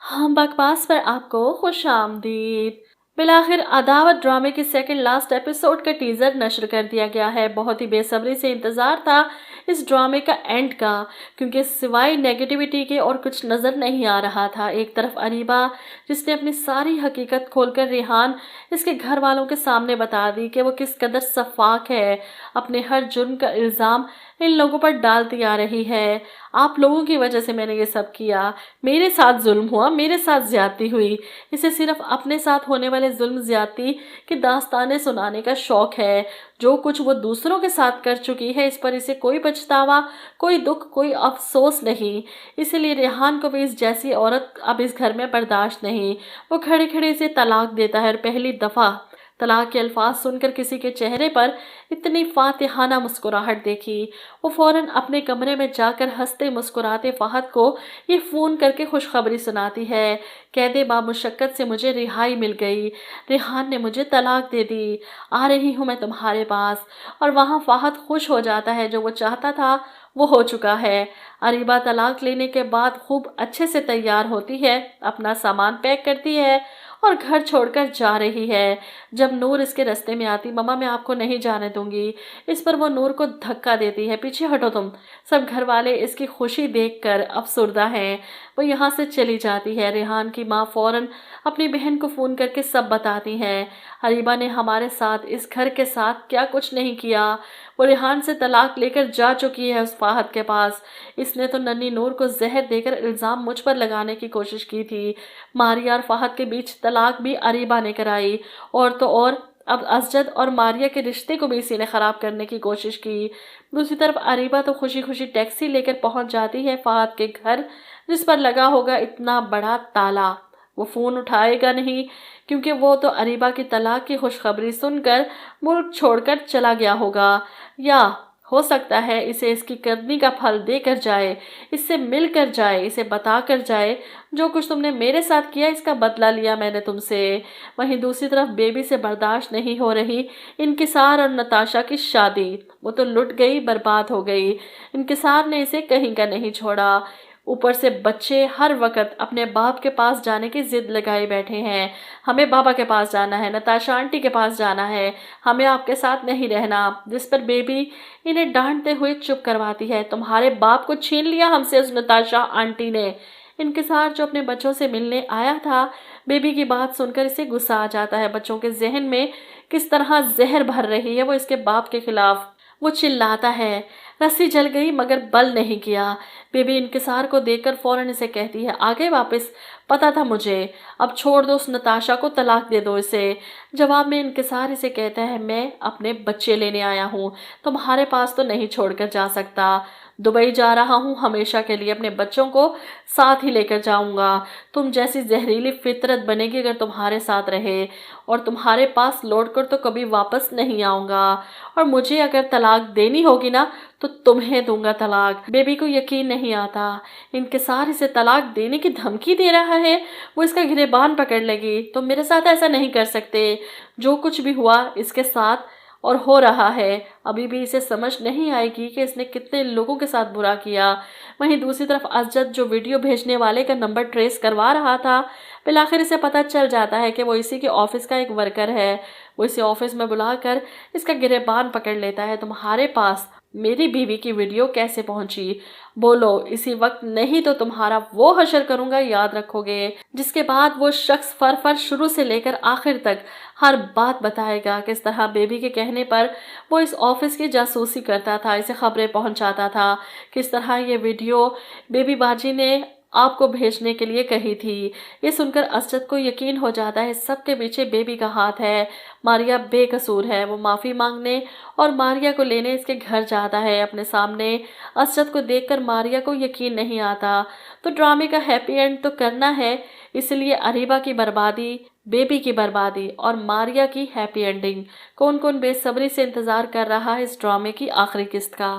हम बकवास पर आपको खुश आमदीद। बिलाखिर अदावत ड्रामे के सेकंड लास्ट एपिसोड का टीजर नश्र कर दिया गया है। बहुत ही बेसब्री से इंतजार था इस ड्रामे का एंड का, क्योंकि सिवाय नेगेटिविटी के और कुछ नजर नहीं आ रहा था। एक तरफ अरीबा, जिसने अपनी सारी हकीकत खोलकर रेहान इसके घर वालों के सामने बता दी कि वो किस कदर सफाक है, अपने हर जुर्म का इल्जाम इन लोगों पर डालती आ रही है। आप लोगों की वजह से मैंने ये सब किया, मेरे साथ जुल्म हुआ, मेरे साथ ज्यादती हुई। इसे सिर्फ अपने साथ होने वाले जुल्म ज्यादती की दास्तानें सुनाने का शौक है। जो कुछ वो दूसरों के साथ कर चुकी है, इस पर इसे कोई पछतावा, कोई दुख, कोई अफसोस नहीं। इसीलिए रेहान को भी इस जैसी औरत अब इस घर में बर्दाश्त नहीं। वो खड़े खड़े इसे तलाक देता है और पहली दफा तलाक के अल्फाज सुनकर किसी के चेहरे पर इतनी फातिहाना मुस्कुराहट देखी। वो फौरन अपने कमरे में जाकर हंसते मुस्कुराते फहद को ये फ़ोन करके खुशखबरी सुनाती है। कहते बामुशक्कत से मुझे रिहाई मिल गई, रेहान ने मुझे तलाक दे दी, आ रही हूँ मैं तुम्हारे पास। और वहाँ फहद खुश हो जाता है, जो वो चाहता था वो हो चुका है। अरीबा तलाक लेने के बाद खूब अच्छे से तैयार होती है, अपना सामान पैक करती है और घर छोड़कर जा रही है। जब नूर इसके रास्ते में आती, मम्मा मैं आपको नहीं जाने दूंगी, इस पर वो नूर को धक्का देती है, पीछे हटो तुम। सब घर वाले इसकी खुशी देखकर अफसुर्दा हैं। वो यहाँ से चली जाती है। रेहान की माँ फौरन अपनी बहन को फ़ोन करके सब बताती हैं। अरीबा ने हमारे साथ, इस घर के साथ क्या कुछ नहीं किया। वो रेहान से तलाक लेकर जा चुकी है उस फाहद के पास। इसने तो नन्ही नूर को जहर देकर इल्ज़ाम मुझ पर लगाने की कोशिश की थी। मारिया और फाहद के बीच तलाक भी अरीबा ने कराई, और तो और अब असजद और मारिया के रिश्ते को भी इसी ने ख़राब करने की कोशिश की। दूसरी तरफ अरीबा तो खुशी खुशी टैक्सी लेकर पहुंच जाती है फाहद के घर, जिस पर लगा होगा इतना बड़ा ताला। वो फ़ोन उठाएगा नहीं, क्योंकि वो तो अरीबा की तलाक की खुशखबरी सुनकर मुल्क छोड़कर चला गया होगा, या हो सकता है इसे इसकी करनी का फल देकर जाए, इससे मिलकर जाए, इसे बताकर जाए जो कुछ तुमने मेरे साथ किया इसका बदला लिया मैंने तुमसे। वहीं दूसरी तरफ बेबी से बर्दाश्त नहीं हो रही इनकिसार और नताशा की शादी। वो तो लुट गई, बर्बाद हो गई। इनकिसार ने इसे कहीं का नहीं छोड़ा। ऊपर से बच्चे हर वक्त अपने बाप के पास जाने की जिद लगाए बैठे हैं। हमें बाबा के पास जाना है, नताशा आंटी के पास जाना है, हमें आपके साथ नहीं रहना। जिस पर बेबी इन्हें डांटते हुए चुप करवाती है। तुम्हारे बाप को छीन लिया हमसे उस नताशा आंटी ने। इनकिसार जो अपने बच्चों से मिलने आया था, बेबी की बात सुनकर इसे गुस्सा आ जाता है। बच्चों के जहन में किस तरह जहर भर रही है वो इसके बाप के खिलाफ। वो चिल्लाता है, रस्सी जल गई मगर बल नहीं किया। बेबी इनकिसार को देखकर फौरन इसे कहती है, आ गए वापस, पता था मुझे, अब छोड़ दो उस नताशा को, तलाक दे दो इसे। जवाब में इनकिसार इसे कहता है, मैं अपने बच्चे लेने आया हूँ, तुम्हारे पास तो नहीं छोड़कर जा सकता। दुबई जा रहा हूँ हमेशा के लिए, अपने बच्चों को साथ ही लेकर जाऊंगा। तुम जैसी जहरीली फितरत बनेगी अगर तुम्हारे साथ रहे, और तुम्हारे पास लौटकर तो कभी वापस नहीं आऊंगा। और मुझे अगर तलाक देनी होगी ना तो तुम्हें दूंगा तलाक। बेबी को यकीन नहीं आता, इनकिसार इसे तलाक देने की धमकी दे रहा है। वो इसका गिरेबान पकड़ लेगी, तुम मेरे साथ ऐसा नहीं कर सकते। जो कुछ भी हुआ इसके साथ और हो रहा है, अभी भी इसे समझ नहीं आएगी कि इसने कितने लोगों के साथ बुरा किया। वहीं दूसरी तरफ असजद जो वीडियो भेजने वाले का नंबर ट्रेस करवा रहा था, बिलाखिर इसे पता चल जाता है कि वो इसी के ऑफिस का एक वर्कर है। वो इसे ऑफिस में बुलाकर इसका गिरेबान पकड़ लेता है। तुम्हारे पास मेरी बीवी की वीडियो कैसे पहुंची? बोलो इसी वक्त, नहीं तो तुम्हारा वो हशर करूंगा, याद रखोगे। जिसके बाद वो शख्स फर शुरू से लेकर आखिर तक हर बात बताएगा, किस तरह बेबी के कहने पर वो इस ऑफिस की जासूसी करता था, इसे खबरें पहुंचाता था, किस तरह ये वीडियो बेबी बाजी ने आपको भेजने के लिए कही थी। ये सुनकर असजद को यकीन हो जाता है सबके पीछे बेबी का हाथ है। मारिया बेकसूर है। वो माफ़ी मांगने और मारिया को लेने इसके घर जाता है अपने सामने। असजद को देखकर मारिया को यकीन नहीं आता। तो ड्रामे का हैप्पी एंड तो करना है, इसलिए अरीबा की बर्बादी, बेबी की बर्बादी और मारिया की हैप्पी एंडिंग। कौन कौन बेसब्री से इंतज़ार कर रहा है इस ड्रामे की आखिरी किस्त का।